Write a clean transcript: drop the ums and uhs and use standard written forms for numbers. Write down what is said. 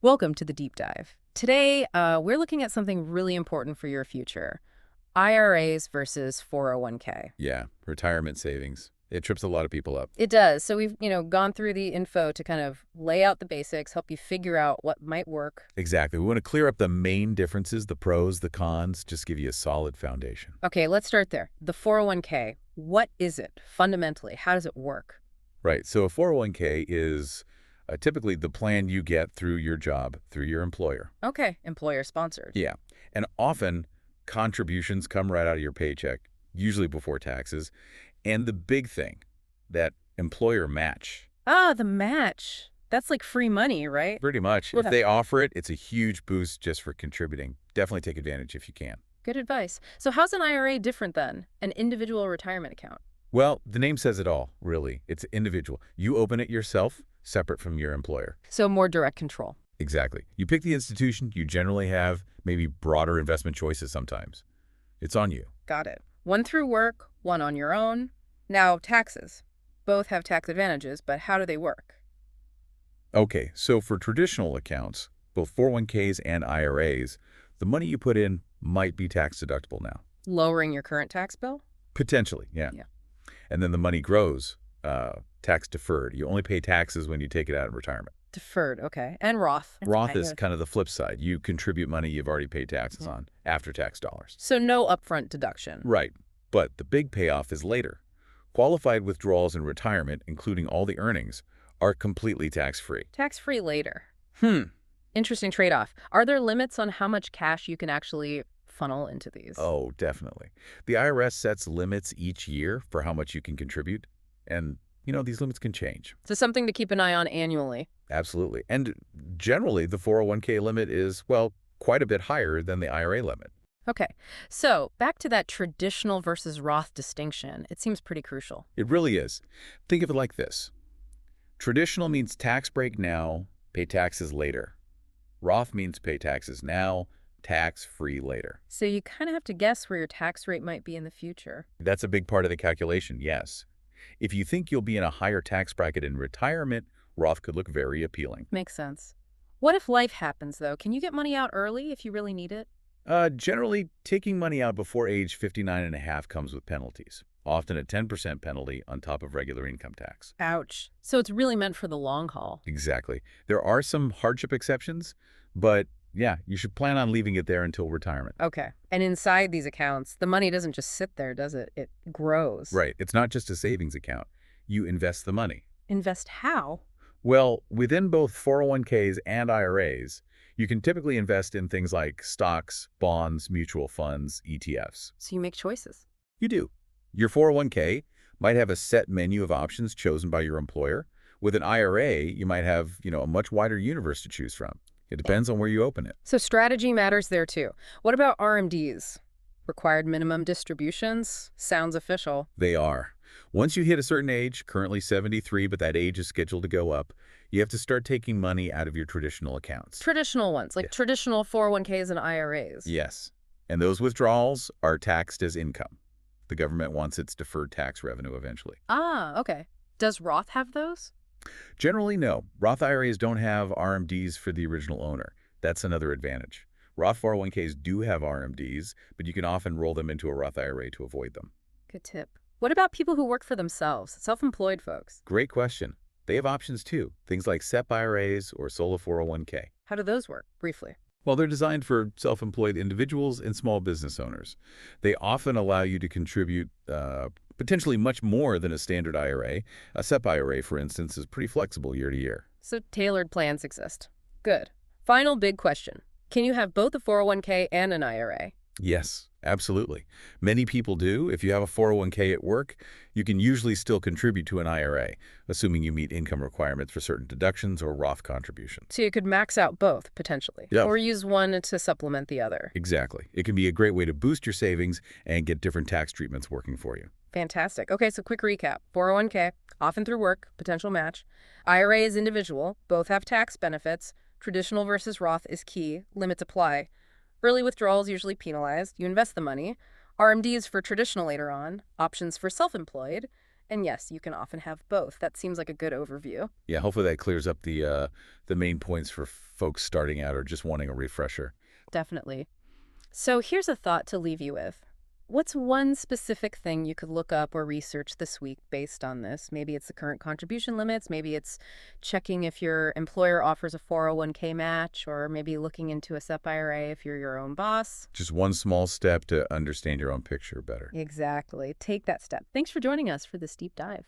Welcome to the deep dive. Today, we're looking at something really important for your future. IRAs versus 401k. Yeah, retirement savings. It trips a lot of people up. It does. So we've, gone through the info to kind of lay out the basics, help you figure out what might work. Exactly. We want to clear up the main differences, the pros, the cons, just give you a solid foundation. Okay, let's start there. The 401k, what is it fundamentally? How does it work? Right. So a 401k is typically the plan you get through your job, through your employer. Okay, employer sponsored. Yeah. And often contributions come right out of your paycheck, usually before taxes. And the big thing, that employer match. Ah, the match. That's like free money, right? Pretty much. Yeah. If they offer it, it's a huge boost just for contributing. Definitely take advantage if you can. Good advice. So how's an IRA different than an individual retirement account? Well, the name says it all, really. It's individual. You open it yourself, separate from your employer. So more direct control. Exactly. You pick the institution, you generally have maybe broader investment choices sometimes. It's on you. Got it. One through work, one on your own. Now, taxes. Both have tax advantages, but how do they work? Okay, so for traditional accounts, both 401ks and IRAs, the money you put in might be tax deductible now. Lowering your current tax bill? Potentially, yeah. And then the money grows, tax deferred. You only pay taxes when you take it out in retirement. Deferred, okay. And Roth. Roth is kind of the flip side. You contribute money you've already paid taxes on, after-tax dollars. So no upfront deduction. Right. But the big payoff is later. Qualified withdrawals in retirement, including all the earnings, are completely tax-free. Tax-free later. Interesting trade-off. Are there limits on how much cash you can actually funnel into these? Oh, definitely. The IRS sets limits each year for how much you can contribute. And, these limits can change. So something to keep an eye on annually. Absolutely. And generally, the 401k limit is, well, quite a bit higher than the IRA limit. Okay. So back to that traditional versus Roth distinction. It seems pretty crucial. It really is. Think of it like this. Traditional means tax break now, pay taxes later. Roth means pay taxes now, tax-free later. So you kind of have to guess where your tax rate might be in the future. That's a big part of the calculation, yes. If you think you'll be in a higher tax bracket in retirement, Roth could look very appealing. Makes sense. What if life happens, though? Can you get money out early if you really need it? Generally, taking money out before age 59 and a half comes with penalties, often a 10% penalty on top of regular income tax. Ouch. So it's really meant for the long haul. Exactly. There are some hardship exceptions, but yeah, you should plan on leaving it there until retirement. Okay. And inside these accounts, the money doesn't just sit there, does it? It grows. Right. It's not just a savings account. You invest the money. Invest how? Well, within both 401ks and IRAs, you can typically invest in things like stocks, bonds, mutual funds, ETFs. So you make choices. You do. Your 401k might have a set menu of options chosen by your employer. With an IRA, you might have, a much wider universe to choose from. It depends on where you open it. So strategy matters there, too. What about RMDs? Required minimum distributions? Sounds official. They are. Once you hit a certain age, currently 73, but that age is scheduled to go up, you have to start taking money out of your traditional accounts. Traditional ones, like traditional 401ks and IRAs. Yes. And those withdrawals are taxed as income. The government wants its deferred tax revenue eventually. Ah, okay. Does Roth have those? Generally, no. Roth IRAs don't have RMDs for the original owner. That's another advantage. Roth 401ks do have RMDs, but you can often roll them into a Roth IRA to avoid them. Good tip. What about people who work for themselves, self-employed folks? Great question. They have options too, things like SEP IRAs or solo 401k. How do those work, briefly? Well, they're designed for self-employed individuals and small business owners. They often allow you to contribute potentially much more than a standard IRA. A SEP IRA, for instance, is pretty flexible year to year. So tailored plans exist. Good. Final big question. Can you have both a 401k and an IRA? Yes, absolutely. Many people do. If you have a 401k at work, you can usually still contribute to an IRA, assuming you meet income requirements for certain deductions or Roth contributions. So you could max out both, potentially. Yeah. Or use one to supplement the other. Exactly. It can be a great way to boost your savings and get different tax treatments working for you. Fantastic. Okay, so quick recap. 401k, often through work, potential match. IRA is individual. Both have tax benefits. Traditional versus Roth is key. Limits apply. Early withdrawals usually penalized. You invest the money. RMDs for traditional later on. Options for self-employed. And yes, you can often have both. That seems like a good overview. Yeah, hopefully that clears up the main points for folks starting out or just wanting a refresher. Definitely. So here's a thought to leave you with. What's one specific thing you could look up or research this week based on this? Maybe it's the current contribution limits, maybe it's checking if your employer offers a 401k match, or maybe looking into a SEP IRA if you're your own boss. Just one small step to understand your own picture better. Exactly. Take that step. Thanks for joining us for this deep dive.